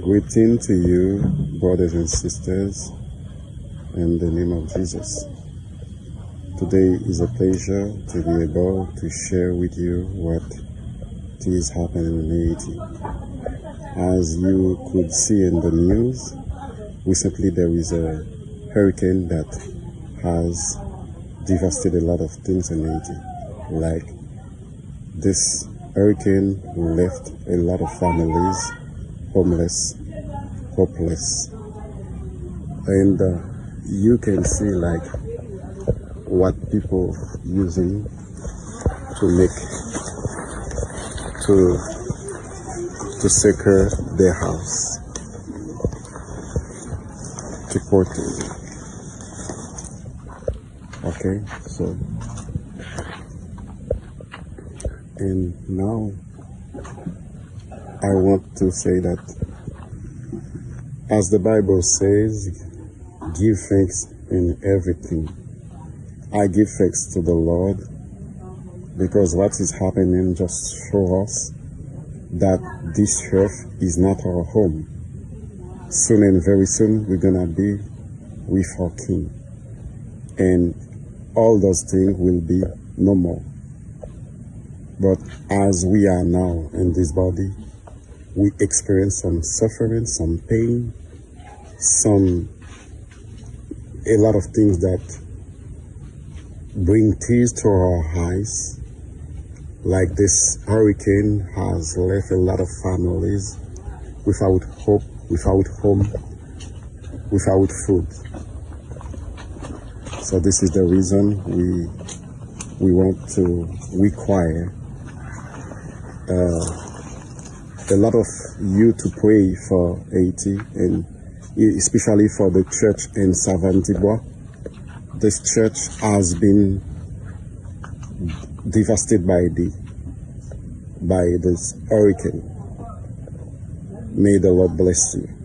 Greeting to you, brothers and sisters, in the name of Jesus. Today is a pleasure to be able to share with you what is happening in Haiti. As you could see in the news, recently there is a hurricane that has devastated a lot of things in Haiti. Like this hurricane left a lot of families homeless, hopeless, and you can see like what people using to make to secure their house, to protect. Okay, so and now I want to say that, as the Bible says, give thanks in everything. I give thanks to the Lord because what is happening just shows us that this earth is not our home. Soon and very soon we're gonna be with our King, and all those things will be no more. But as we are now in this body, we experience some suffering, some pain, a lot of things that bring tears to our eyes. Like this hurricane has left a lot of families without hope, without home, without food. So this is the reason we want to require a lot of you to pray for Haiti, and especially for the church in Savantibois. This church has been devastated by this hurricane. May the Lord bless you.